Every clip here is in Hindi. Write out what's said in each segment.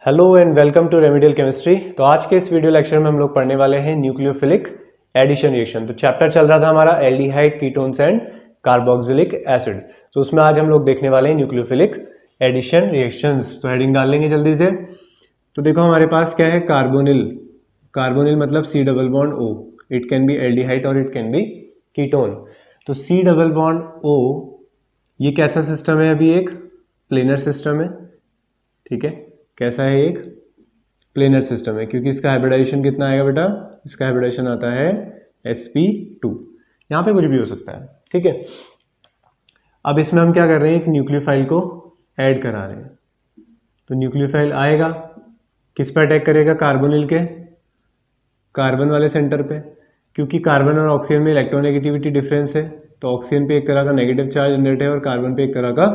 Hello and welcome to remedial chemistry. तो आज के इस वीडियो लेक्चर में हम लोग पढ़ने वाले हैं न्यूक्लियोफिलिक एडिशन रिएक्शन। तो चैप्टर चल रहा था हमारा aldehyde, ketones and carboxylic acid. तो उसमें आज हम लोग देखने वाले हैं न्यूक्लियोफिलिक एडिशन रिएक्शंस। तो हेडिंग डाल लेंगे जल्दी से। तो देखो हमारे पास क्या है, कार्बोनिल। कार्बोनिल मतलब C double bond O. It can be aldehyde और इट कैन बी कीटोन। तो सी डबल बॉन्ड ओ ये कैसा सिस्टम है? अभी एक प्लेनर सिस्टम है, ठीक है। कैसा है? एक प्लेनर सिस्टम है, क्योंकि इसका हाइब्रिडाइजेशन कितना आएगा बेटा? इसका हाइब्रिडाइजेशन आता है sp2। यहाँ पे कुछ भी हो सकता है, ठीक है। अब इसमें हम क्या कर रहे हैं, एक न्यूक्लियोफाइल को ऐड करा रहे हैं। तो न्यूक्लियोफाइल आएगा, किस पे अटैक करेगा? कार्बोनिल के कार्बन वाले सेंटर पे। क्योंकि कार्बन और ऑक्सीजन में इलेक्ट्रोनेगेटिविटी डिफरेंस है, तो ऑक्सीजन पे एक तरह का नेगेटिव चार्ज जनरेट है और कार्बन पे एक तरह का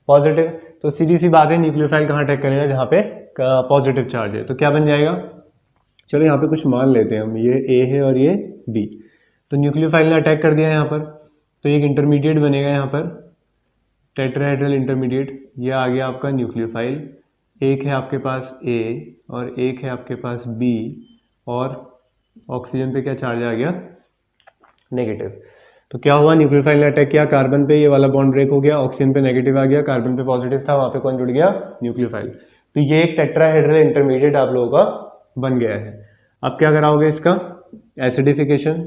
पॉजिटिव। तो सीधी सी बात है, न्यूक्लियोफाइल कहाँ अटैक करेगा? जहाँ पे पॉजिटिव चार्ज है। तो क्या बन जाएगा? चलो यहाँ पे कुछ मान लेते हैं हम, ये ए है और ये बी। तो न्यूक्लियोफाइल ने अटैक कर दिया यहाँ पर, तो एक इंटरमीडिएट बनेगा यहाँ पर, टेट्राहेड्रल इंटरमीडिएट। ये आ गया आपका न्यूक्लियोफाइल। एक है आपके पास ए और एक है आपके पास बी, और ऑक्सीजन पे क्या चार्ज आ गया? नेगेटिव। तो क्या हुआ? न्यूक्लियोफाइल ने अटैक किया कार्बन पे, ये वाला बॉन्ड ब्रेक हो गया, ऑक्सीजन पे नेगेटिव आ गया, कार्बन पे पॉजिटिव था, वहां पे कौन जुड़ गया? न्यूक्लियोफाइल। तो ये एक टेट्राहेड्रल इंटरमीडिएट आप लोगों का बन गया है। अब क्या कराओगे इसका? एसिडिफिकेशन,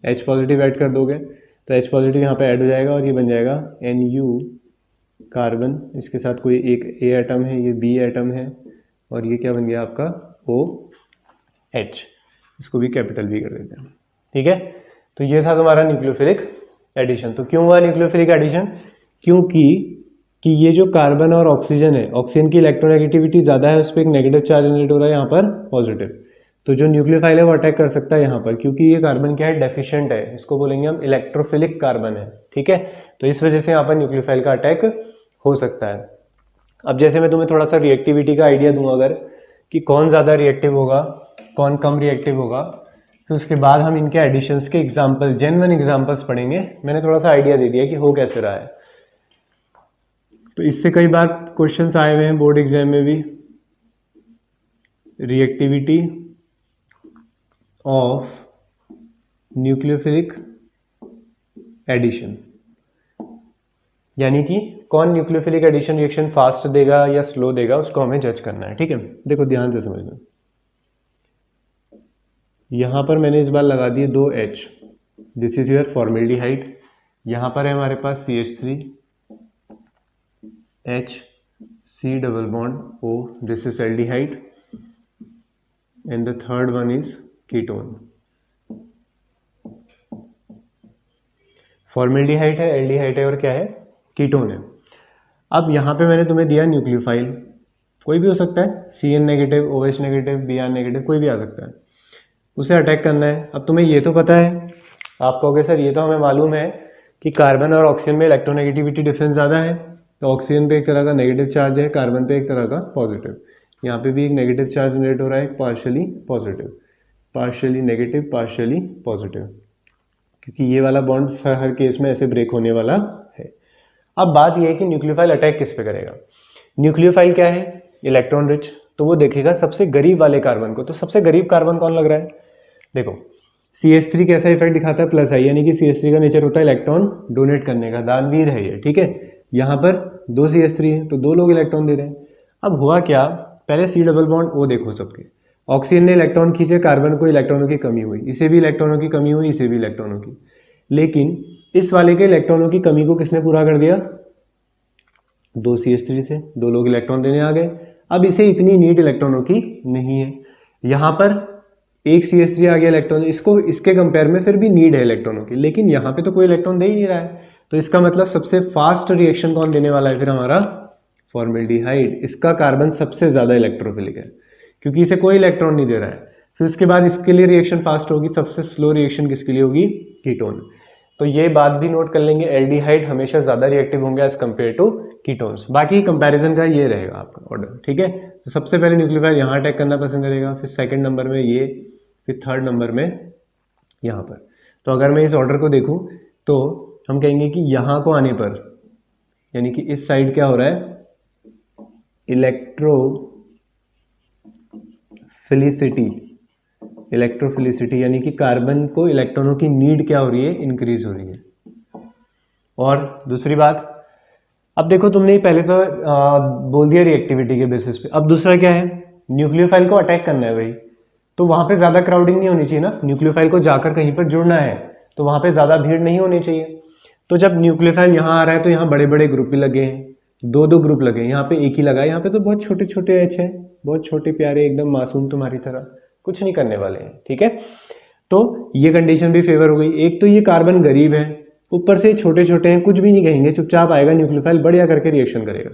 H पॉजिटिव ऐड कर दोगे, तो H पॉजिटिव यहाँ पे ऐड हो जाएगा और ये बन जाएगा Nu कार्बन। इसके साथ कोई एक A एटम है, ये B एटम है, और ये क्या बन गया आपका? OH। इसको भी कैपिटल B कर देते हैं, ठीक है। तो ये था तुम्हारा न्यूक्लियोफिलिक एडिशन। तो क्यों हुआ न्यूक्लियोफिलिक एडिशन? क्योंकि ये जो कार्बन और ऑक्सीजन है, ऑक्सीजन की इलेक्ट्रोनेगेटिविटी ज़्यादा है, उस पर एक नेगेटिव चार्ज जनरेट हो रहा है, यहाँ पर पॉजिटिव। तो जो न्यूक्लियोफाइल है वो अटैक कर सकता है यहाँ पर, क्योंकि ये कार्बन क्या है? डेफिशिएंट है। इसको बोलेंगे हम इलेक्ट्रोफिलिक कार्बन है, ठीक है। तो इस वजह से यहाँ पर न्यूक्लियोफाइल का अटैक हो सकता है। अब जैसे मैं तुम्हें थोड़ा सा रिएक्टिविटी का आइडिया दूँ अगर, कि कौन ज़्यादा रिएक्टिव होगा, कौन कम रिएक्टिव होगा, फिर उसके बाद हम इनके एडिशंस के एग्जाम्पल, जेन्युइन एग्जाम्पल्स पढ़ेंगे। मैंने थोड़ा सा आइडिया दे दिया कि हो कैसे रहा है। तो इससे कई बार क्वेश्चंस आए हुए हैं बोर्ड एग्जाम में भी। रिएक्टिविटी ऑफ न्यूक्लियोफिलिक एडिशन, यानी कि कौन न्यूक्लियोफिलिक एडिशन रिएक्शन फास्ट देगा या स्लो देगा, उसको हमें जज करना है, ठीक है। देखो ध्यान से समझना। यहां पर मैंने इस बार लगा दिए 2 H। This is your formaldehyde. यहां पर है हमारे पास CH3, H, C double bond O, this is aldehyde, and the third one is ketone. Formaldehyde है, एल्डिहाइड है, और क्या है? कीटोन है। अब यहां पे मैंने तुम्हें दिया न्यूक्लियोफाइल, कोई भी हो सकता है, Cn negative, OH negative, Br negative, कोई भी आ सकता है। उसे अटैक करना है। अब तुम्हें ये तो पता है, आप कहोगे सर ये तो हमें मालूम है कि कार्बन और ऑक्सीजन में इलेक्ट्रोनेगेटिविटी डिफरेंस ज़्यादा है, तो ऑक्सीजन पे एक तरह का नेगेटिव चार्ज है, कार्बन पे एक तरह का पॉजिटिव। यहाँ पे भी एक नेगेटिव चार्ज जनरेट हो रहा है, एक partially positive, partially negative, partially positive, क्योंकि ये वाला बॉन्ड हर केस में ऐसे ब्रेक होने वाला है। अब बात यह है कि न्यूक्लियोफाइल अटैक किस पे करेगा। न्यूक्लियोफाइल क्या है? इलेक्ट्रॉन रिच, तो वो देखेगा सबसे गरीब वाले कार्बन को। तो सबसे गरीब कार्बन कौन लग रहा है? देखो CH3 कैसा इफेक्ट दिखाता है? प्लस आई, यानी कि CH3 का नेचर होता है इलेक्ट्रॉन डोनेट करने का, दानवीर है ये, ठीक है। यहाँ पर 2 CH3 है, तो 2 लोग इलेक्ट्रॉन दे रहे हैं। अब हुआ क्या, पहले C डबल बॉन्ड O देखो सबके, ऑक्सीजन ने इलेक्ट्रॉन खींचे, कार्बन को इलेक्ट्रॉनों की कमी हुई, इसे भी इलेक्ट्रॉनों की कमी हुई, इसे भी इलेक्ट्रॉनों की। लेकिन इस वाले के इलेक्ट्रॉनों की कमी को किसने पूरा कर दिया? 2 CH3 से 2 लोग इलेक्ट्रॉन देने आ गए। अब इसे इतनी नीड इलेक्ट्रॉनों की नहीं है। यहाँ पर एक CH3 आ गया इलेक्ट्रॉन, इसको इसके कंपेयर में फिर भी नीड है इलेक्ट्रॉनों की, लेकिन यहाँ पे तो कोई इलेक्ट्रॉन दे ही नहीं रहा है। तो इसका मतलब सबसे फास्ट रिएक्शन कौन देने वाला है फिर? हमारा फॉर्मेल्डिहाइड। इसका कार्बन सबसे ज्यादा इलेक्ट्रोफिलिक है, क्योंकि इसे कोई इलेक्ट्रॉन नहीं दे रहा है। फिर उसके बाद इसके लिए रिएक्शन फास्ट होगी, सबसे स्लो रिएक्शन किसके लिए होगी? कीटोन। तो ये बात भी नोट कर लेंगे, एल्डिहाइड हमेशा ज्यादा रिएक्टिव होंगे एज कंपेयर टू कीटोन्स। बाकी कंपैरिजन का ये रहेगा आपका ऑर्डर, ठीक है। तो सबसे पहले न्यूक्लियोफाइल यहाँ अटैक करना पसंद करेगा, फिर सेकंड नंबर में ये, फिर थर्ड नंबर में यहाँ पर। तो अगर मैं इस ऑर्डर को देखूं तो हम कहेंगे कि यहाँ को आने पर, यानी कि इस साइड क्या हो रहा है? इलेक्ट्रो इलेक्ट्रोफिलिसिटी, इलेक्ट्रोफिलिसिटी यानी कि कार्बन को इलेक्ट्रॉनों की नीड क्या हो रही है, इंक्रीज हो रही है। और दूसरी बात, अब देखो तुमने ही पहले तो बोल दिया रिएक्टिविटी के बेसिस पे, अब दूसरा क्या है, न्यूक्लियोफाइल को अटैक करना है भाई, तो वहां पे ज्यादा क्राउडिंग नहीं होनी चाहिए ना, न्यूक्लियोफाइल को जाकर कहीं पर जुड़ना है तो वहां पे ज्यादा भीड़ नहीं होनी चाहिए। तो जब न्यूक्लियोफाइल यहाँ आ रहा है तो यहाँ बड़े बड़े ग्रुप भी लगे हैं, दो दो ग्रुप लगे हैं, यहाँ पे एक ही लगा है, यहाँ पे तो बहुत छोटे छोटे एच है, बहुत छोटे प्यारे एकदम मासूम तुम्हारी तरह, कुछ नहीं करने वाले हैं, ठीक है। तो ये कंडीशन भी फेवर हो गई। एक तो ये कार्बन गरीब है, ऊपर से छोटे छोटे हैं, कुछ भी नहीं कहेंगे, चुपचाप आएगा न्यूक्लियोफाइल, बढ़िया करके रिएक्शन करेगा।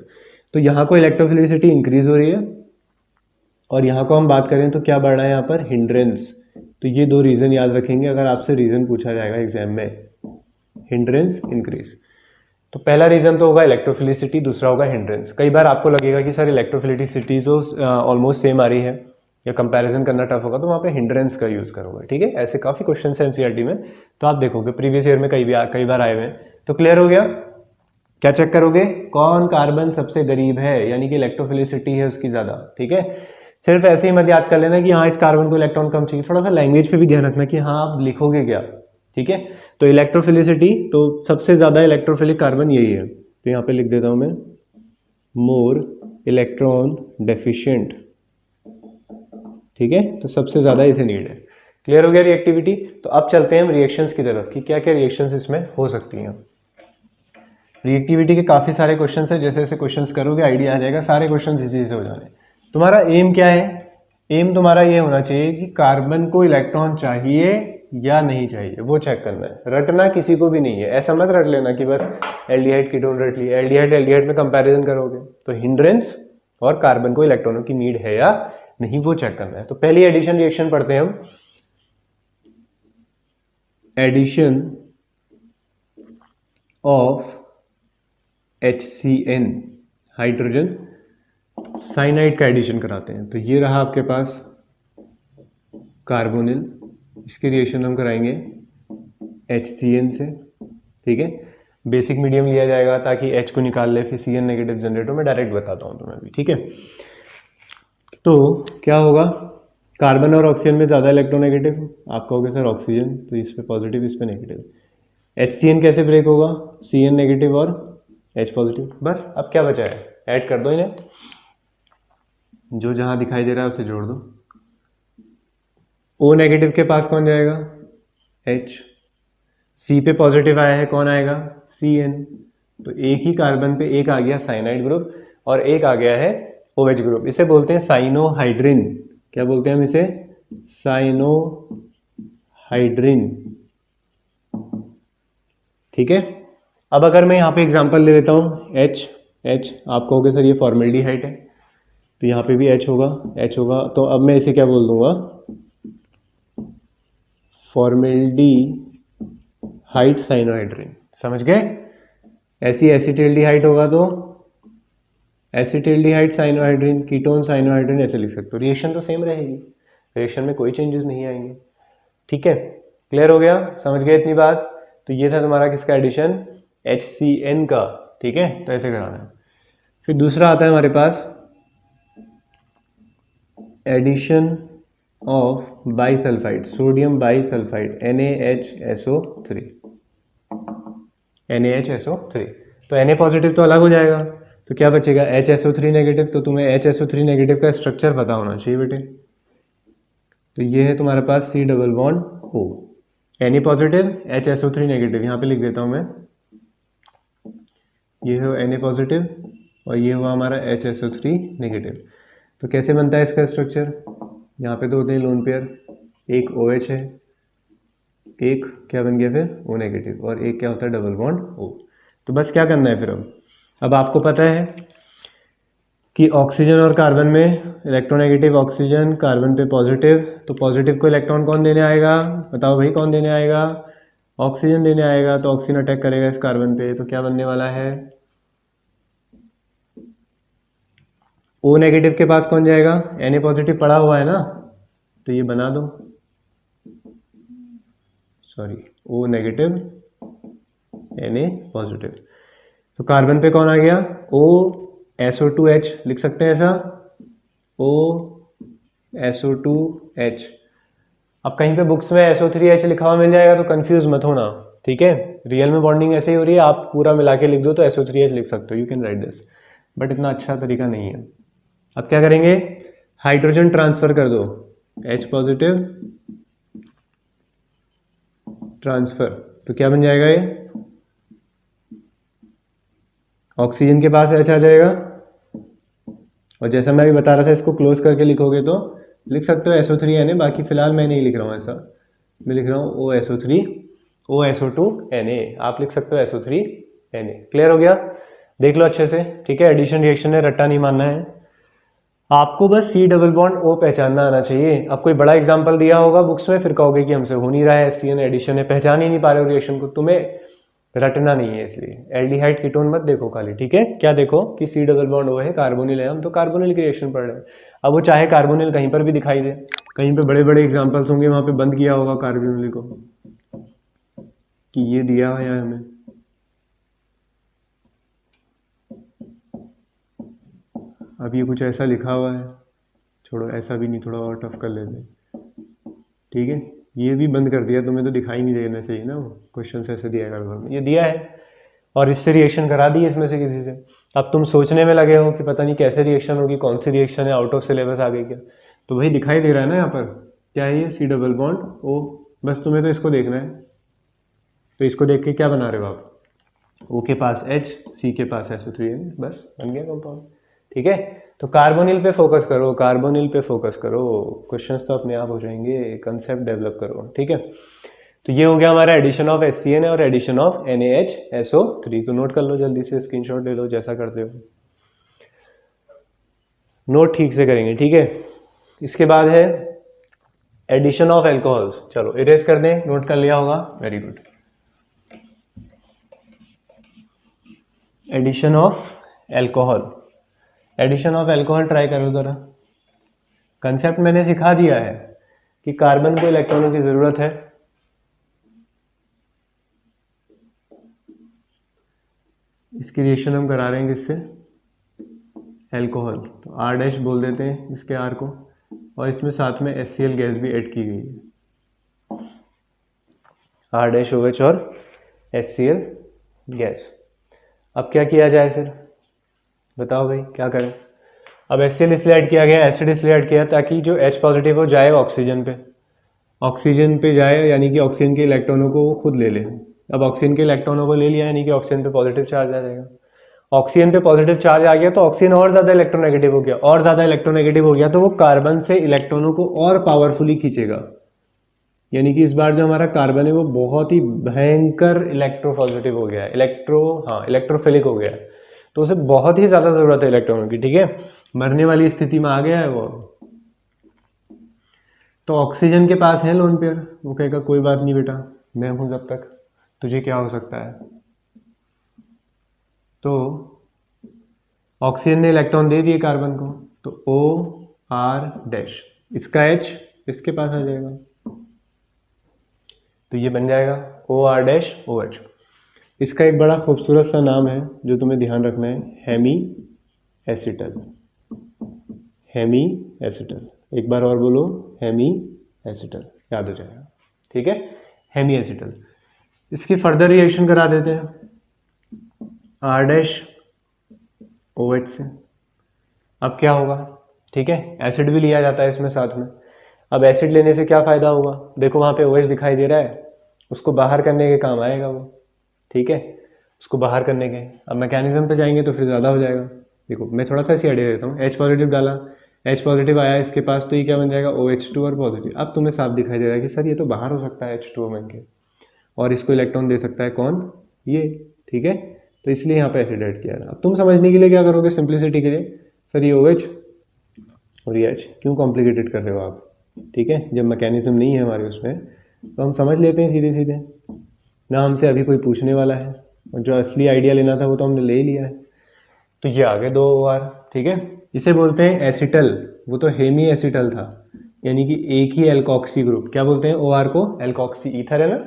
तो यहाँ को इलेक्ट्रोफिलिसिटी इंक्रीज हो रही है, और यहाँ को हम बात करें तो क्या बढ़ रहा है यहाँ पर, हिंड्रेंस। तो ये दो रीजन याद रखेंगे अगर आपसे रीजन पूछा जाएगा एग्जाम में, हिंड्रेंस इंक्रीज। तो पहला रीजन तो होगा इलेक्ट्रोफिलिसिटी, दूसरा होगा हिंड्रेंस। कई बार आपको लगेगा कि सर इलेक्ट्रोफिलिसिटी तो ऑलमोस्ट सेम आ रही है या कंपैरिजन करना टफ होगा, तो वहाँ पे हिंड्रेंस का यूज करोगे, ठीक है। ऐसे काफी क्वेश्चन है एनसीईआरटी में, तो आप देखोगे प्रीवियस ईयर में कई बार आए हुए हैं। तो क्लियर हो गया, क्या चेक करोगे, कौन कार्बन सबसे गरीब है, यानी कि इलेक्ट्रोफिलिसिटी है उसकी ज्यादा, ठीक है। सिर्फ ऐसे ही मत याद कर लेना कि हाँ इस कार्बन को इलेक्ट्रॉन कम चाहिए, थोड़ा सा लैंग्वेज पे भी ध्यान रखना कि हाँ आप लिखोगे क्या, ठीक है। तो इलेक्ट्रोफिलिसिटी, तो सबसे ज्यादा इलेक्ट्रोफिलिक कार्बन यही है, तो यहाँ पे लिख देता हूं मैं, मोर इलेक्ट्रॉन डेफिशिएंट, ठीक है। तो सबसे ज्यादा इसे नीड है। क्लियर हो गया रिएक्टिविटी। तो अब चलते हैं हम रिएक्शंस की तरफ कि क्या क्या रिएक्शंस इसमें हो सकती हैं। रिएक्टिविटी के काफी सारे क्वेश्चंस है, जैसे जैसे क्वेश्चंस करोगे आइडिया आ जाएगा, सारे क्वेश्चंस इसी से हो जाने। तुम्हारा एम क्या है, एम तुम्हारा ये होना चाहिए कि कार्बन को इलेक्ट्रॉन चाहिए या नहीं चाहिए, वो चेक करना है। रटना किसी को भी नहीं है, ऐसा मत रट लेना कि बस एल्डिहाइड कीटोन रट लिया, एल्डिहाइड एल्डिहाइड में कंपैरिजन करोगे तो हिंड्रेंस और कार्बन को इलेक्ट्रॉनों की नीड है या नहीं वो चेक करना है। तो पहली एडिशन रिएक्शन पढ़ते हैं हम, addition of HCN hydrogen cyanide का एडिशन कराते हैं। तो ये रहा आपके पास कार्बोनिल, इसकी रिएक्शन हम कराएंगे HCN से, ठीक है। बेसिक मीडियम लिया जाएगा ताकि H को निकाल ले, फिर Cn नेगेटिव जनरेट हो, मैं डायरेक्ट बताता हूं तुम्हें भी, ठीक है। तो क्या होगा, कार्बन और ऑक्सीजन में ज्यादा इलेक्ट्रोनेगेटिव, आप कहोगे सर ऑक्सीजन, तो इस पे पॉजिटिव इस पे नेगेटिव। HCN कैसे ब्रेक होगा, Cn नेगेटिव और H पॉजिटिव। बस अब क्या बचा है, ऐड कर दो इन्हें, जो जहां दिखाई दे रहा है उसे जोड़ दो। O नेगेटिव के पास कौन जाएगा, H। C पे पॉजिटिव आया है, कौन आएगा, Cn। तो एक ही कार्बन पे एक आ गया साइनाइड ग्रुप और एक आ गया है OH ग्रुप, इसे बोलते हैं साइनोहाइड्रिन। क्या बोलते हैं हम इसे, साइनोहाइड्रिन, ठीक है। अब अगर मैं यहाँ पे एग्जांपल ले लेता हूँ H, आप कहोगे सर ये फॉर्मेल्डिहाइड है, तो यहाँ पे भी H होगा, तो अब मैं इसे क्या बोल दूंगा, फॉर्मेल्डिहाइड साइनोहाइड्रिन, समझ गए। ऐसी एसिटिल्डिहाइड होगा तो एसिटिल्डिहाइड साइनोहाइड्रिन, कीटोन साइनोहाइड्रिन, ऐसे लिख सकते हो। रिएक्शन तो सेम रहेगी, रिएक्शन में कोई चेंजेस नहीं आएंगे, ठीक है। क्लियर हो गया, समझ गए इतनी बात। तो ये था तुम्हारा किसका एडिशन, HCN का, ठीक है। तो ऐसे कराना है। फिर दूसरा आता है हमारे पास addition of bisulphide, sodium bisulphide, NaHSO3, NaHSO3। तो Na पॉजिटिव तो अलग हो जाएगा, तो क्या बचेगा, HSO3 नेगेटिव। तो तुम्हें HSO3 नेगेटिव का स्ट्रक्चर पता होना चाहिए बेटे। तो ये है तुम्हारे पास C double bond O, Na positive HSO3 negative, यहाँ पे लिख देता हूँ मैं, ये है Na पॉजिटिव और ये हुआ हमारा HSO3 नेगेटिव। तो कैसे बनता है इसका स्ट्रक्चर, यहाँ पे तो होते हैं लोन पेयर, एक OH है, एक क्या बन गया फिर O नेगेटिव, और एक क्या होता है डबल बॉन्ड O। तो बस क्या करना है फिर, अब आपको पता है कि ऑक्सीजन और कार्बन में इलेक्ट्रोनेगेटिव ऑक्सीजन, कार्बन पे पॉजिटिव, तो पॉजिटिव को इलेक्ट्रॉन कौन देने आएगा, बताओ भाई कौन देने आएगा, ऑक्सीजन देने आएगा। तो ऑक्सीजन अटैक करेगा इस कार्बन पे, तो क्या बनने वाला है, O नेगेटिव के पास कौन जाएगा, Na पॉजिटिव पड़ा हुआ है ना, तो ये बना दो, sorry O negative Na positive. तो कार्बन पे कौन आ गया, OSO2H, लिख सकते हैं ऐसा, OSO2 SO2H। अब कहीं पे बुक्स में SO3H लिखा हुआ मिल जाएगा तो कंफ्यूज मत होना, ठीक है। रियल में बॉन्डिंग ऐसे ही हो रही है, आप पूरा मिला के लिख दो तो SO3H लिख सकते हो, you can write this, but इतना अच्छा तरीका नहीं है। अब क्या करेंगे, हाइड्रोजन ट्रांसफर कर दो, H पॉजिटिव ट्रांसफर, तो क्या बन जाएगा ये, ऑक्सीजन के पास H आ जाएगा, और जैसा मैं अभी बता रहा था इसको क्लोज करके लिखोगे तो लिख सकते हो SO3Na। बाकी फिलहाल मैं नहीं लिख रहा हूँ ऐसा, मैं लिख रहा हूँ OSO3 OSO2Na, आप लिख सकते हो SO3Na। क्लियर हो गया, देख लो अच्छे से, ठीक है। एडिशन रिएक्शन है, रट्टा नहीं मानना है आपको, बस C डबल बॉन्ड O पहचानना आना चाहिए। अब कोई बड़ा एग्जाम्पल दिया होगा बुक्स में, फिर कहोगे कि हमसे हो नहीं रहा है, SCN एडिशन है, पहचान ही नहीं पा रहे हो रिएक्शन को, तुम्हें रटना नहीं है, इसलिए एल्डिहाइड कीटोन मत देखो खाली, ठीक है। क्या देखो कि C डबल बॉन्ड O है, कार्बोनिल है, हम तो कार्बोनिल की रिएक्शन पढ़ रहे हैं। अब वो चाहे कार्बोनिल कहीं पर भी दिखाई दे, कहीं पे बड़े बड़े एग्जाम्पल्स होंगे वहां पे बंद किया होगा कार्बोनिल को कि ये दिया है हमें, अब ये कुछ ऐसा लिखा हुआ है, छोड़ो ऐसा भी नहीं, थोड़ा और टफ कर लेते, ठीक है। ये भी बंद कर दिया, तुम्हें तो दिखाई नहीं देना चाहिए ना, वो क्वेश्चन ऐसे दिया कर, ये दिया है और इससे रिएक्शन करा दी इसमें से किसी से। अब तुम सोचने में लगे हो कि पता नहीं कैसे रिएक्शन होगी, कौन सी रिएक्शन है, आउट ऑफ सिलेबस आ गई क्या, तो वही दिखाई दे रहा है ना यहाँ पर, क्या है ये, C डबल बॉन्ड O। बस तुम्हें तो इसको देखना है, तो इसको देख के क्या बना रहे हो आप, O के पास H, C के पास SO3N, बस बन गया कंपाउंड, ठीक है। तो कार्बोनिल पे फोकस करो, कार्बोनिल पे फोकस करो, क्वेश्चंस तो अपने आप हो जाएंगे, कंसेप्ट डेवलप करो, ठीक है। तो ये हो गया हमारा एडिशन ऑफ SCN और एडिशन ऑफ NaHSO3। तो नोट कर लो, जल्दी से स्क्रीनशॉट ले लो, जैसा करते हो नोट ठीक से करेंगे, ठीक है। इसके बाद है एडिशन ऑफ एल्कोहल्स, चलो इरेज कर दें, नोट कर लिया होगा, very good. Addition of alcohol, addition of alcohol try करो जरा। कंसेप्ट मैंने सिखा दिया है कि कार्बन को इलेक्ट्रॉनों की जरूरत है, इसकी रिएक्शन हम करा रहे हैं किससे, एल्कोहल, तो R डैश बोल देते हैं इसके R को, और इसमें साथ में HCl गैस भी ऐड की गई है, R डैश OH और HCl गैस। अब क्या किया जाए फिर, बताओ भाई क्या करें। अब HCl इसलिए ऐड किया गया, एसिड इसलिए ऐड किया ताकि जो H पॉजिटिव हो जाए ऑक्सीजन पे जाए, यानी कि ऑक्सीजन के इलेक्ट्रॉनों को वो खुद ले ले। अब ऑक्सीजन के इलेक्ट्रॉनों को ले लिया, यानी कि ऑक्सीजन पे पॉजिटिव चार्ज आ जाएगा, ऑक्सीजन पे पॉजिटिव चार्ज आ गया तो ऑक्सीजन और ज़्यादा इलेक्ट्रोनेगेटिव हो गया, और ज़्यादा इलेक्ट्रोनेगेटिव हो गया तो वो कार्बन से इलेक्ट्रॉनों को और पावरफुली खींचेगा, यानी कि इस बार जो हमारा कार्बन है वो बहुत ही भयंकर इलेक्ट्रोपॉजिटिव हो गया है, इलेक्ट्रोफिलिक हो गया है, तो उसे बहुत ही ज़्यादा ज़रूरत है इलेक्ट्रॉनों की, ठीक है, मरने वाली स्थिति में आ गया है वो। तो ऑक्सीजन के पास है लोन पेयर, वो कहेगा कोई बात नहीं बेटा, मैं हूं जब तक, तुझे क्या हो सकता है। तो ऑक्सीजन ने इलेक्ट्रॉन दे दिए कार्बन को, तो OR डैश, इसका H इसके पास आ जाएगा, तो ये बन जाएगा OR डैश OH। इसका एक बड़ा खूबसूरत सा नाम है जो तुम्हें ध्यान रखना है, हेमी एसिटल, हेमी एसिटल, एक बार और बोलो, हेमी एसिटल, याद हो जाएगा, ठीक है, हेमी एसिटल। इसकी फर्दर रिएक्शन करा देते हैं R डैश OH से। अब क्या होगा, ठीक है, एसिड भी लिया जाता है इसमें साथ में। अब एसिड लेने से क्या फायदा होगा, देखो वहां पे OH दिखाई दे रहा है, उसको बाहर करने के काम आएगा वो, ठीक है, उसको बाहर करने के। अब मैकेनिज्म पे जाएंगे तो फिर ज़्यादा हो जाएगा, देखो मैं थोड़ा सा ऐसे आइडिया देता हूँ, H पॉजिटिव डाला, H पॉजिटिव आया इसके पास, तो ये क्या बन जाएगा, OH2 और पॉजिटिव। अब तुम्हें साफ दिखाई दे रहा है कि सर ये तो बाहर हो सकता है H2O बन के, और इसको इलेक्ट्रॉन दे सकता है कौन, ये, ठीक है, तो इसलिए यहाँ पे एसिड ऐड किया था। अब तुम समझने के लिए क्या करोगे, सिंप्लिसिटी के लिए, सर ये OH और ये H क्यों कॉम्प्लिकेटेड कर रहे हो आप, ठीक है, जब मैकेनिज्म नहीं है हमारे उसमें तो हम समझ लेते हैं सीधे सीधे, ना हमसे अभी कोई पूछने वाला है, और जो असली आइडिया लेना था वो तो हमने ले ही लिया है। तो ये आ गए 2 OR, ठीक है, इसे बोलते हैं एसिटल, वो तो हेमी एसिटल था, यानी कि एक ही एल्कोक्सी ग्रुप, क्या बोलते हैं OR को, एल्कोक्सी, ईथर है ना,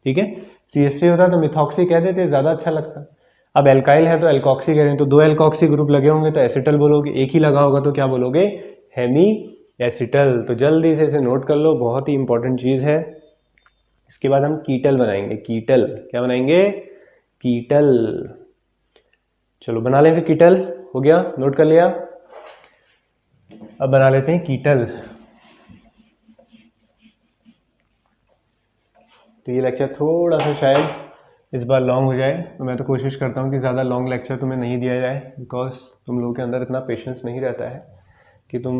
ठीक है, CH3 होता तो मिथॉक्सी कह देते, ज़्यादा अच्छा लगता। अब एल्काइल है तो एल्कोक्सी कह रहे हैं, तो 2 एल्कोक्सी ग्रुप लगे होंगे तो एसिटल बोलोगे, एक ही लगा होगा तो क्या बोलोगे, हेमी एसिटल। तो जल्दी से इसे नोट कर लो, बहुत ही इंपॉर्टेंट चीज़ है। इसके बाद हम कीटल बनाएंगे। कीटल क्या बनाएंगे? कीटल। चलो बना लें फिर। कीटल हो गया, नोट कर लिया। अब बना लेते हैं कीटल। तो ये लेक्चर थोड़ा सा शायद इस बार लॉन्ग हो जाए, तो मैं तो कोशिश करता हूँ कि ज़्यादा लॉन्ग लेक्चर तुम्हें नहीं दिया जाए, बिकॉज तुम लोगों के अंदर इतना पेशेंस नहीं रहता है कि तुम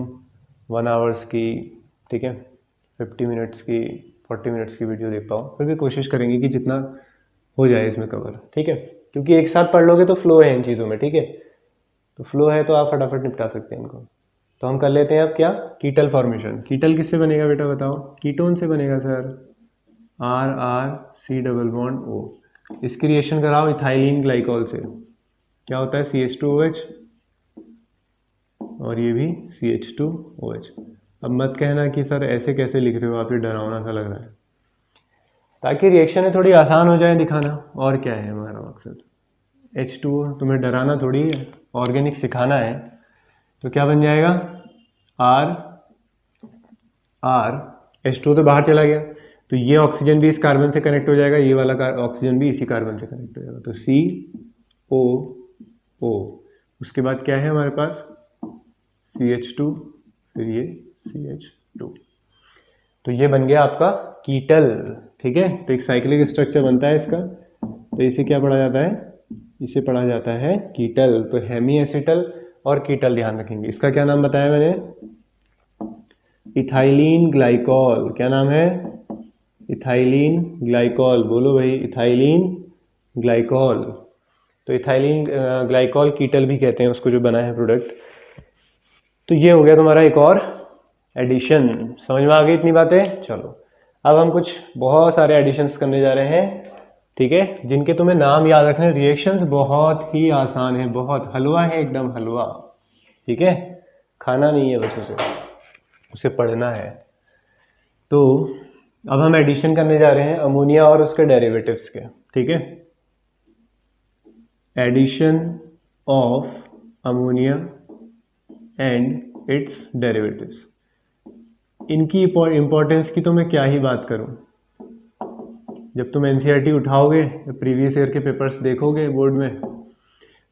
1 आवर्स की, ठीक है, 50 मिनट्स की, 40 मिनट्स की वीडियो देख पाओ। फिर भी कोशिश करेंगे कि जितना हो जाए इसमें कवर, ठीक है, क्योंकि एक साथ पढ़ लोगे तो फ्लो है इन चीज़ों में, ठीक है। तो फ्लो है तो आप फटाफट निपटा सकते हैं इनको। तो हम कर लेते हैं अब क्या? कीटल फॉर्मेशन। कीटल किससे बनेगा बेटा बताओ? कीटोन से बनेगा sir. RR-C double bond O। इसकी रिएक्शन कराओ इथाइलिन ग्लाइकॉल से। क्या होता है? CH2OH और ये भी CH2OH। अब मत कहना कि सर ऐसे कैसे लिख रहे हो आप, ये डरावना सा लग रहा है। ताकि रिएक्शन थोड़ी आसान हो जाए दिखाना, और क्या है हमारा मकसद। H2O तुम्हें डराना थोड़ी है, ऑर्गेनिक सिखाना है। तो क्या बन जाएगा? R H2O तो बाहर चला गया, तो ये ऑक्सीजन भी इस कार्बन से कनेक्ट हो जाएगा, ये वाला ऑक्सीजन भी इसी कार्बन से कनेक्ट हो जाएगा, तो COO। उसके बाद क्या है हमारे पास? CH2, फिर ये CH2। तो ये बन गया आपका कीटल, ठीक है। तो एक साइक्लिक स्ट्रक्चर बनता है इसका, तो इसे क्या पढ़ा जाता है? इसे पढ़ा जाता है कीटल। तो हेमी एसिटल और कीटल ध्यान रखेंगे। इसका क्या नाम बताया मैंने? Ethylene glycol. क्या नाम है? Ethylene glycol. बोलो भाई, इथाइलिन ग्लाइकॉल। तो इथाइलिन ग्लाइकॉल कीटल भी कहते हैं उसको, जो बना है प्रोडक्ट। तो ये हो गया तुम्हारा एक और एडिशन। समझ में आ गई इतनी बातें? चलो अब हम कुछ बहुत सारे एडिशंस करने जा रहे हैं, ठीक है, जिनके तुम्हें नाम याद रखने। रिएक्शंस बहुत ही आसान है, बहुत हलवा है, एकदम हलवा, ठीक है। खाना नहीं है बस उसे पढ़ना है। तो अब हम एडिशन करने जा रहे हैं अमोनिया और उसके डेरिवेटिव्स के, ठीक है। Addition of ammonia and its derivatives. इनकी इंपॉर्टेंस की तो मैं क्या ही बात करूं। जब तुम एनसीईआरटी उठाओगे या प्रीवियस ईयर के पेपर्स देखोगे बोर्ड में,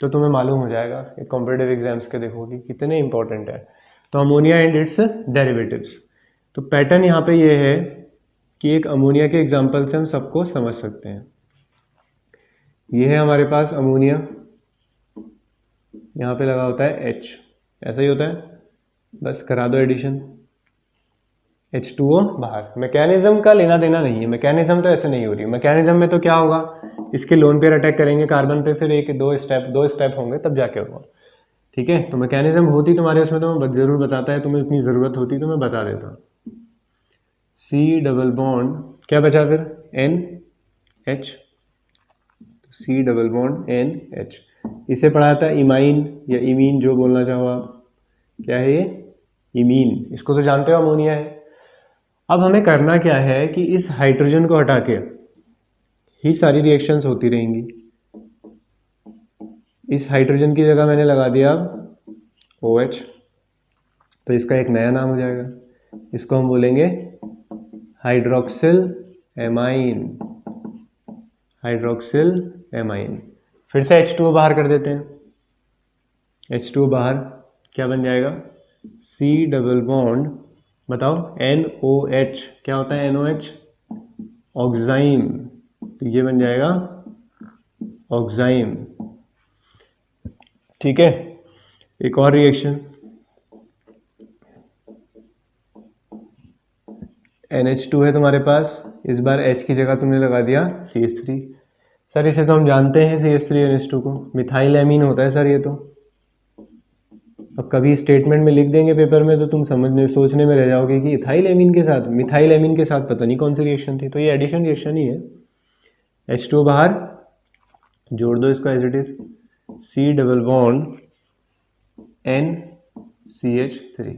तो तुम्हें मालूम हो जाएगा, एक कॉम्पिटिटिव एग्जाम्स के देखोगे कितने इंपॉर्टेंट है। तो अमोनिया एंड इट्स डेरिवेटिव्स। तो पैटर्न यहाँ पे ये है कि एक अमोनिया के एग्जाम्पल से हम सबको समझ सकते हैं। ये है हमारे पास अमोनिया, यहाँ पे लगा होता है H, ऐसा ही होता है, बस करा दो एडिशन। H2O बाहर। मैकेनिज्म का लेना देना नहीं है, मैकेनिज्म तो ऐसे नहीं हो रही। मैकेनिज्म में तो क्या होगा, इसके लोन पेयर अटैक करेंगे कार्बन पे, फिर एक दो स्टेप होंगे तब जाके होगा, ठीक है। तो मैकेनिज्म होती तुम्हारे उसमें तो मैं जरूर बताता है, तुम्हें इतनी ज़रूरत होती तो मैं बता देता। C डबल बॉन्ड क्या बचा फिर? NH। C double bond NH। इसे पढ़ा था इमाइन या इमीन, जो बोलना चाहो आप। क्या है ये? इमीन। इसको तो जानते हो, अमोनिया है। अब हमें करना क्या है कि इस हाइड्रोजन को हटा के ही सारी रिएक्शंस होती रहेंगी। इस हाइड्रोजन की जगह मैंने लगा दिया अब OH, तो इसका एक नया नाम हो जाएगा। इसको हम बोलेंगे हाइड्रोक्सिल एमाइन। Hydroxyl amine. फिर से H2O बाहर कर देते हैं। H2O बाहर क्या बन जाएगा? C डबल बॉन्ड, बताओ, NOH। क्या होता है NOH? ऑक्साइम। तो ये बन जाएगा ऑक्साइम, ठीक है। एक और रिएक्शन, NH2 है तुम्हारे पास, इस बार H की जगह तुमने लगा दिया CH3। सर इसे तो हम जानते हैं CH3NH2 को, मिथाइल एमीन होता है सर ये तो। अब कभी स्टेटमेंट में लिख देंगे पेपर में तो तुम समझने सोचने में रह जाओगे कि इथाइल एमीन के साथ, मिथाइल एमीन के साथ पता नहीं कौन सी रिएक्शन थी। तो ये एडिशन रिएक्शन ही है। H2O बाहर, जोड़ दो इसको as it is, C double bond NCH3।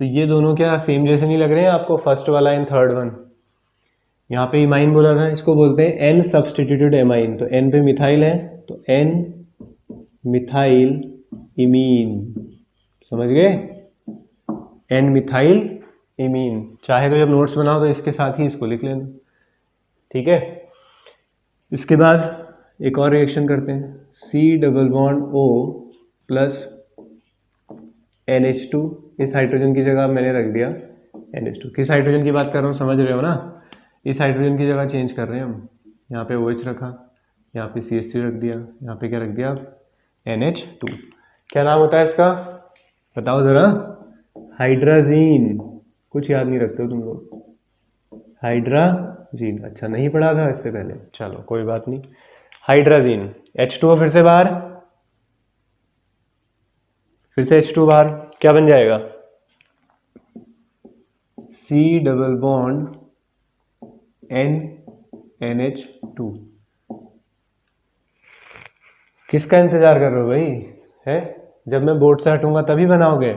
तो ये दोनों क्या सेम जैसे नहीं लग रहे हैं आपको? फर्स्ट वाला एंड थर्ड वन। यहाँ पे इमाइन बोला था, इसको बोलते हैं N सब्सटीट्यूटेड एमाइन। तो N पे मिथाइल है तो N मिथाइल इमीन, समझ गए? N methyl imine. चाहे तो जब नोट्स बनाओ तो इसके साथ ही इसको लिख लेना, ठीक है। इसके बाद एक और रिएक्शन करते हैं, C double bond O plus NH2। इस हाइड्रोजन की जगह मैंने रख दिया NH2। किस हाइड्रोजन की बात कर रहा हूँ समझ रहे हो ना, इस हाइड्रोजन की जगह चेंज कर रहे हैं हम। यहाँ पे OH रखा, यहाँ पे CH3 रख दिया, यहाँ पे क्या रख दिया NH2। क्या नाम होता है इसका बताओ ज़रा, हाइड्राजीन। कुछ याद नहीं रखते हो तुम लोग, हाइड्राजीन। अच्छा नहीं पढ़ा था इससे पहले, चलो कोई बात नहीं। हाइड्राजीन, H2O फिर से बाहर, फिर से H2 बाहर, क्या बन जाएगा C double bond N NH2। किसका इंतजार कर रहे हो भाई, है जब मैं बोर्ड से हटूंगा तभी बनाओगे,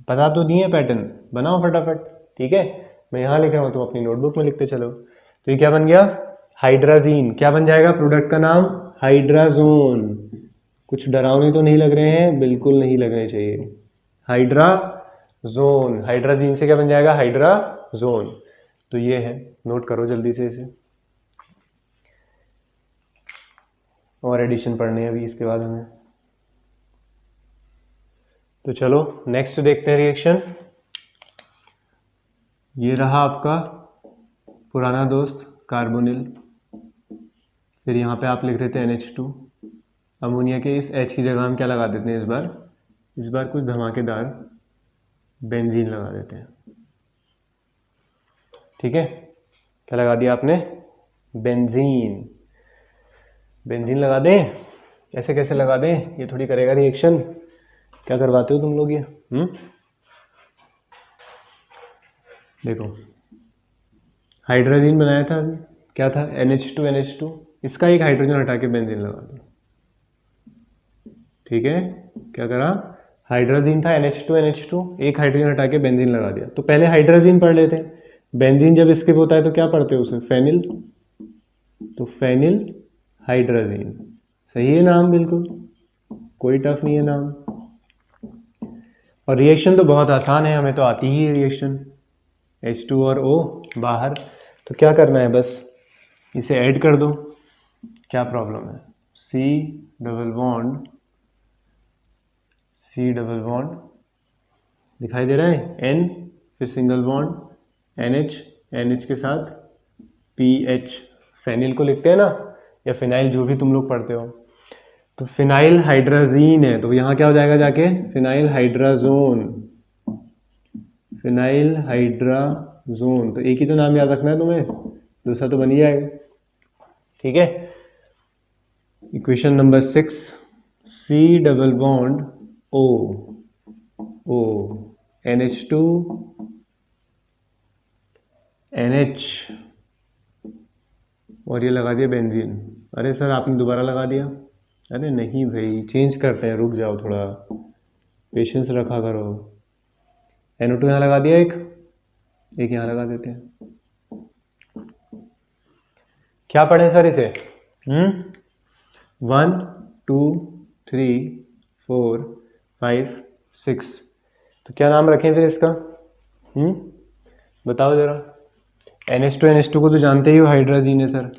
पता तो नहीं है पैटर्न, बनाओ फटाफट, ठीक है। मैं यहाँ लिख रहा हूँ तुम अपनी नोटबुक में लिखते चलो। तो ये क्या बन गया हाइड्राजीन। क्या बन जाएगा प्रोडक्ट का नाम, हाइड्राजोन। कुछ डरावने तो नहीं लग रहे हैं, बिल्कुल नहीं लगने चाहिए, हाइड्राजोन। हाइड्राजीन से क्या बन जाएगा हाइड्राजोन। तो ये है, नोट करो जल्दी से इसे, और एडिशन पढ़ने अभी इसके बाद हमें। तो चलो नेक्स्ट देखते हैं रिएक्शन। ये रहा आपका पुराना दोस्त कार्बोनिल, फिर यहाँ पे आप लिख रहे थे NH2। अमोनिया के इस H की जगह हम क्या लगा देते हैं इस बार कुछ धमाकेदार बेंजीन लगा देते हैं, ठीक है। क्या लगा दिया आपने, बेंजीन। बेंजीन लगा दें, ऐसे कैसे लगा दें, ये थोड़ी करेगा रिएक्शन। क्या करवाते हो तुम लोग ये, देखो हाइड्रोजन बनाया था अभी, क्या था NH2, इसका एक हाइड्रोजन हटा के बेंजीन लगा दो, ठीक है। क्या करा, हाइड्रोजन था NH2, एक हाइड्रोजन हटा के बेंजीन लगा दिया। तो पहले हाइड्रोजन पढ़ लेते हैं, बेंजीन जब स्किप होता है तो क्या पढ़ते हो उसमें, फेनिल। तो फेनिल हाइड्रोजन, सही है नाम, बिल्कुल कोई टफ नहीं है नाम। और रिएक्शन तो बहुत आसान है, हमें तो आती ही है रिएक्शन। H2 और O बाहर, तो क्या करना है, बस इसे ऐड कर दो, क्या प्रॉब्लम है। C डबल बॉन्ड दिखाई दे रहा है N, फिर सिंगल बॉन्ड NH के साथ PH, फेनिल को लिखते हैं ना, या फिनाइल, जो भी तुम लोग पढ़ते हो। तो फिनाइल हाइड्राजीन है, तो यहाँ क्या हो जाएगा जाके, फिनाइल हाइड्राजोन। फिनाइल हाइड्राजोन, तो एक ही तो नाम याद रखना है तुम्हें, दूसरा तो बन ही जाएगा, ठीक है। Equation number 6, C double bond O NH2 NH, और ये लगा दिया बेंजीन। अरे सर आपने दोबारा लगा दिया, अरे नहीं भाई चेंज करते हैं, रुक जाओ थोड़ा, पेशेंस रखा करो। NO2 यहाँ लगा दिया, एक यहाँ लगा देते हैं। क्या पढ़े सर इसे, 1 2 3 4 5 6, तो क्या नाम रखें फिर इसका, बताओ जरा। NH2 को तो जानते ही हो हाइड्राजीन है सर।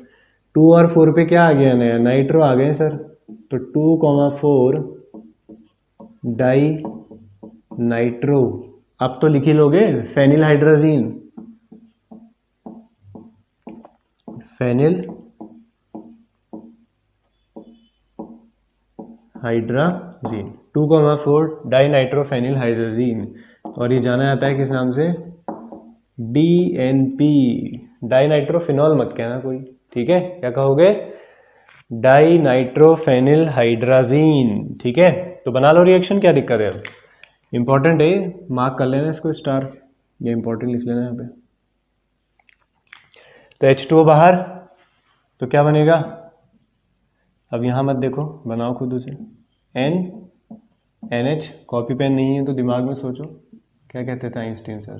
2 और 4 पे क्या आ गया नया, नाइट्रो आ गए सर। तो 2,4 डाई नाइट्रो, अब तो लिख ही लोगे, phenyl hydrazine, phenyl hydrazine, 2,4 di nitro phenyl hydrazine. और ये जाना जाता है किस नाम से, DNP, डाई नाइट्रोफिनॉल मत कहना कोई, ठीक है। क्या कहोगे, डाई नाइट्रोफेनिल हाइड्राजीन, ठीक है। तो बना लो रिएक्शन, क्या दिक्कत है, इंपॉर्टेंट है, मार्क कर लेना इसको स्टार, ये इंपॉर्टेंट लिख लेना यहाँ पे। तो H2O बाहर, तो क्या बनेगा, अब यहाँ मत देखो, बनाओ खुद उसे, NH, कॉपी पेन नहीं है तो दिमाग में सोचो, क्या कहते थे आइंस्टीन सर,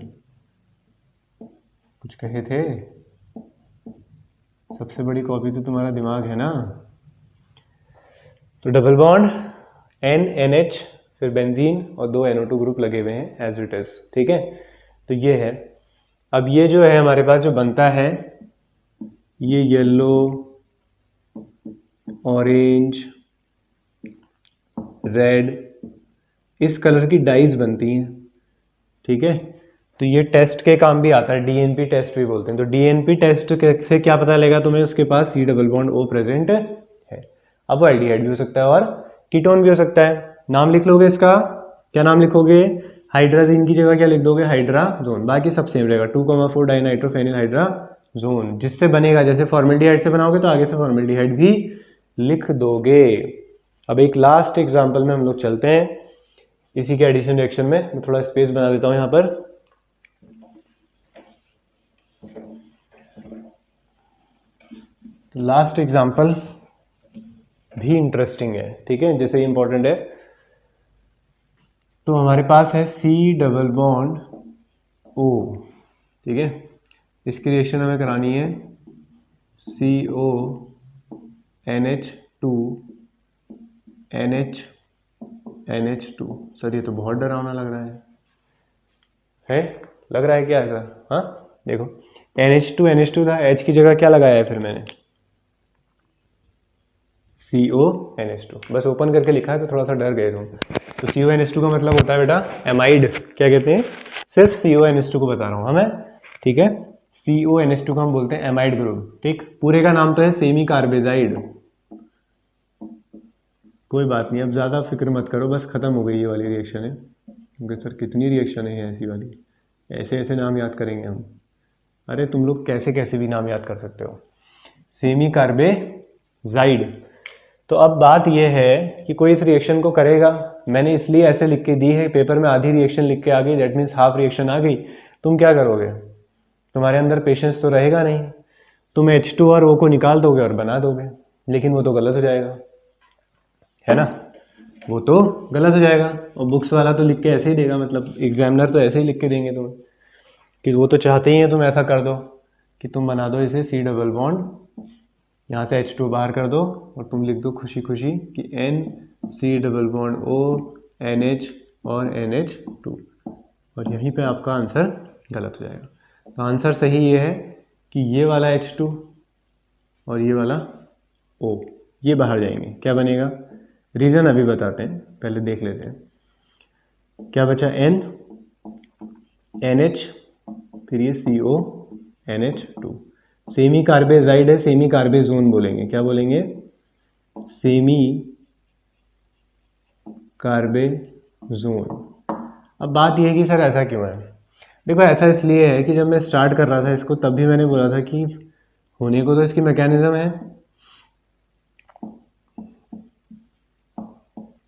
कुछ कहे थे, सबसे बड़ी कॉपी तो तुम्हारा दिमाग है ना। तो डबल बॉन्ड NH, फिर बेंजीन और 2 NO2 ग्रुप लगे हुए हैं एज इट इज, ठीक है। तो ये है। अब ये जो है हमारे पास जो बनता है, ये येलो, ऑरेंज, रेड, इस कलर की डाइज बनती हैं, ठीक है। तो ये टेस्ट के काम भी आता है, DNP टेस्ट भी बोलते हैं। तो DNP टेस्ट से क्या पता लगेगा तुम्हें, उसके पास C double bond O present है। अब वो एल्डिहाइड भी हो सकता है और कीटोन भी हो सकता है। नाम लिख लोगे इसका, क्या नाम लिखोगे, हाइड्राजीन की जगह क्या लिख दोगे, हाइड्राजोन। बाकी सब सेम रहेगा, 2,4 डाइनाइट्रोफेनिल हाइड्राजोन, जिससे बनेगा जैसे फॉर्मेल्डिहाइड से बनाओगे तो आगे से फॉर्मेल्डिहाइड भी लिख दोगे। अब एक लास्ट एग्जाम्पल में हम लोग चलते हैं इसी के एडिशन रिएक्शन में। मैं थोड़ा स्पेस बना देता हूं यहां पर। लास्ट एग्जाम्पल भी इंटरेस्टिंग है, ठीक है, जैसे इंपॉर्टेंट है। तो हमारे पास है C डबल बॉन्ड O, ठीक है। इसकी रिएक्शन हमें करानी है CO NH2 NH NH2। Sir ये तो बहुत डरावना लग रहा है लग रहा है क्या ऐसा? हाँ देखो, NH2 NH2 था, H की जगह क्या लगाया है फिर मैंने, CONH2। बस ओपन करके लिखा है तो थोड़ा सा डर गए तुम। तो CONH2 का मतलब होता है बेटा एमाइड, क्या कहते हैं, सिर्फ CONH2 को बता रहा हूं हमें, ठीक है। CONH2 को हम बोलते हैं एमाइड ग्रुप, ठीक। पूरे का नाम तो है सेमी कार्बेजाइड। कोई बात नहीं, अब ज़्यादा फिक्र मत करो, बस ख़त्म हो गई ये वाली रिएक्शन है। क्योंकि सर कितनी रिएक्शन है ऐसी वाली, ऐसे ऐसे नाम याद करेंगे हम। अरे तुम लोग कैसे कैसे भी नाम याद कर सकते हो, सेमी कार्बेजाइड। तो अब बात यह है कि कोई इस रिएक्शन को करेगा, मैंने इसलिए ऐसे लिख के दी है, पेपर में आधी रिएक्शन लिख के आ गई, दैट मीन्स हाफ रिएक्शन आ गई। तुम क्या करोगे, तुम्हारे अंदर पेशेंस तो रहेगा नहीं, तुम H2 और O को निकाल दोगे और बना दोगे, लेकिन वो तो गलत हो जाएगा, है ना, वो तो गलत हो जाएगा। और बुक्स वाला तो लिख के ऐसे ही देगा, मतलब एग्जामिनर तो ऐसे ही लिख के देंगे तुम्हें कि वो तो चाहते ही हैं तुम ऐसा कर दो कि तुम बना दो इसे C डबल बॉन्ड, यहाँ से H2 बाहर कर दो और तुम लिख दो खुशी खुशी कि NC double bond O NH और NH2, और यहीं पे आपका आंसर गलत हो जाएगा। तो आंसर सही ये है कि ये वाला H2 और ये वाला O ये बाहर जाएंगे। क्या बनेगा, रीज़न अभी बताते हैं, पहले देख लेते हैं। क्या बचा, N NH, फिर ये CO NH2। सेमी कार्बेजाइड है, सेमी कार्बेजोन बोलेंगे, क्या बोलेंगे, सेमी कार्बेजोन। अब बात यह है कि सर ऐसा क्यों है, देखो ऐसा इसलिए है कि जब मैं स्टार्ट कर रहा था इसको तब भी मैंने बोला था कि होने को तो इसकी मैकेनिज्म है,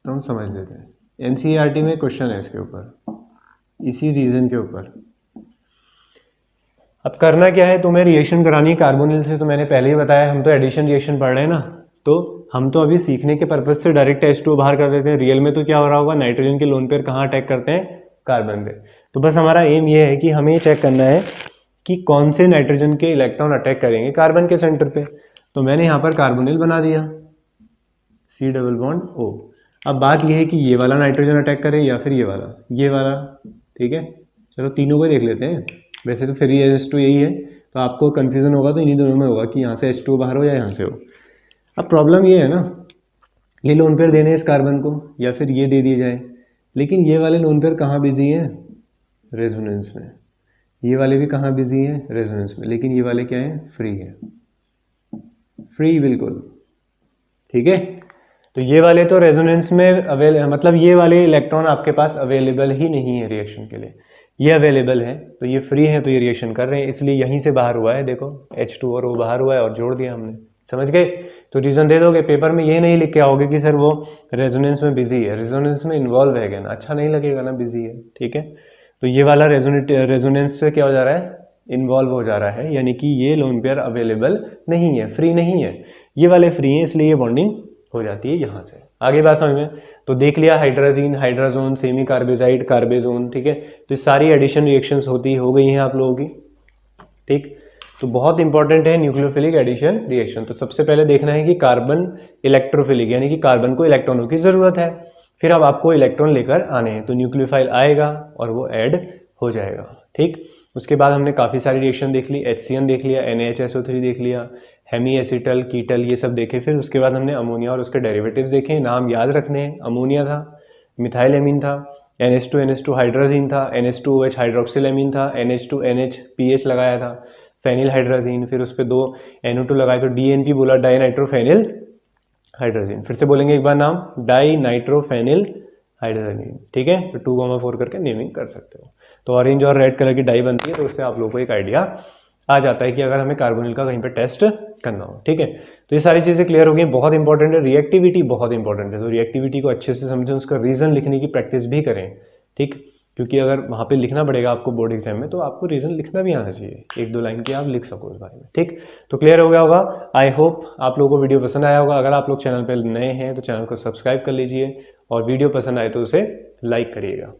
तो हम समझ लेते हैं। NCERT में क्वेश्चन है इसके ऊपर, इसी रीजन के ऊपर। अब करना क्या है, तुम्हें रिएक्शन करानी है कार्बोनिल से, तो मैंने पहले ही बताया, हम तो एडिशन रिएक्शन पढ़ रहे हैं ना, तो हम तो अभी सीखने के पर्पज से डायरेक्ट H2 बाहर कर देते हैं। रियल में तो क्या हो रहा होगा, नाइट्रोजन के लोन पेयर कहाँ अटैक करते हैं, कार्बन पे। तो बस हमारा एम ये है कि हमें ये चेक करना है कि कौन से नाइट्रोजन के इलेक्ट्रॉन अटैक करेंगे कार्बन के सेंटर पे। तो मैंने यहाँ पर कार्बोनिल बना दिया, C डबल बॉन्ड O। अब बात यह है कि ये वाला नाइट्रोजन अटैक करे या फिर ये वाला, ठीक है। चलो तीनों को देख लेते हैं। वैसे तो फिर ये H2 यही है, तो आपको कन्फ्यूजन होगा तो इन्हीं दोनों में होगा कि यहाँ से H2 बाहर हो या यहाँ से हो। अब प्रॉब्लम ये है ना, ये लोन पेयर देने इस कार्बन को या फिर ये दे दिए जाए, लेकिन ये वाले लोन पेयर कहाँ बिजी है, रेजोनेंस में। ये वाले भी कहाँ बिजी है, रेजोनेंस में, लेकिन ये वाले क्या है, फ्री है, फ्री बिल्कुल, ठीक है। तो ये वाले तो रेजोनेंस में मतलब ये वाले इलेक्ट्रॉन आपके पास अवेलेबल ही नहीं है रिएक्शन के लिए, ये अवेलेबल है, तो ये फ्री है, तो ये रिएक्शन कर रहे हैं, इसलिए यहीं से बाहर हुआ है। देखो H2 और O बाहर हुआ है और जोड़ दिया हमने, समझ गए। तो रीजन दे दोगे, पेपर में ये नहीं लिख के आओगे कि सर वो रेजोनेंस में बिजी है, रेजोनेंस में इन्वॉल्व है ना, अच्छा नहीं लगेगा ना, बिजी है, ठीक है। तो ये वाला रेजोनेंस पे क्या हो जा रहा है, इन्वॉल्व हो जा रहा है, यानी कि ये लोन पेयर अवेलेबल नहीं है, फ्री नहीं है, ये वाले फ्री हैं, इसलिए ये बॉन्डिंग हो जाती है यहाँ से। आगे बात समझ में, तो देख लिया hydrazine, hydrazone, semi carbazide, carbazone, ठीक है। तो ये सारी एडिशन रिएक्शंस हो गई हैं आप लोगों की, ठीक। तो बहुत इंपॉर्टेंट है न्यूक्लियोफिलिक एडिशन रिएक्शन। तो सबसे पहले देखना है कि कार्बन इलेक्ट्रोफिलिक, यानी कि कार्बन को इलेक्ट्रॉनों की जरूरत है। फिर अब आपको इलेक्ट्रॉन लेकर आने हैं, तो न्यूक्लियोफाइल आएगा और वो ऐड हो जाएगा। ठीक, उसके बाद हमने काफ़ी सारी रिएक्शन देख ली, HCN देख लिया, NaHSO3 देख लिया, हेमी एसिटल, कीटल, ये सब देखे। फिर उसके बाद हमने अमोनिया और उसके डेरिवेटिव्स देखे, नाम याद रखने हैं। अमोनिया था, मिथाइल एमीन था, NH2NH2 हाइड्राजीन था, NH2OH हाइड्रोक्सिल एमीन था, NH2NH PH लगाया था, फेनिल हाइड्राजीन, फिर उस पर 2 NO2 लगाए तो DNP बोला, डाई नाइट्रोफेनिल हाइड्राजीन। फिर से बोलेंगे एक बार नाम, डाई नाइट्रोफेनिल हाइड्राजीन। ठीक है, तो 2,4 करके नेमिंग कर सकते हो। तो ऑरेंज और रेड कलर की डाई बनती है, तो उससे आप लोगों को एक आइडिया आ जाता है कि अगर हमें कार्बोनिल का कहीं पे टेस्ट करना हो। ठीक है, तो ये सारी चीज़ें क्लियर हो गई। बहुत इंपॉर्टेंट है, रिएक्टिविटी बहुत इंपॉर्टेंट है, तो रिएक्टिविटी को अच्छे से समझें, उसका रीज़न लिखने की प्रैक्टिस भी करें। ठीक, क्योंकि अगर वहाँ पे लिखना पड़ेगा आपको बोर्ड एग्जाम में, तो आपको रीज़न लिखना भी आना चाहिए, 1-2 लाइन की आप लिख सको उस बारे में। ठीक, तो क्लियर हो गया होगा। आई होप आप लोगों को वीडियो पसंद आया होगा। अगर आप लोग चैनल पर नए हैं तो चैनल को सब्सक्राइब कर लीजिए, और वीडियो पसंद आए तो उसे लाइक करिएगा।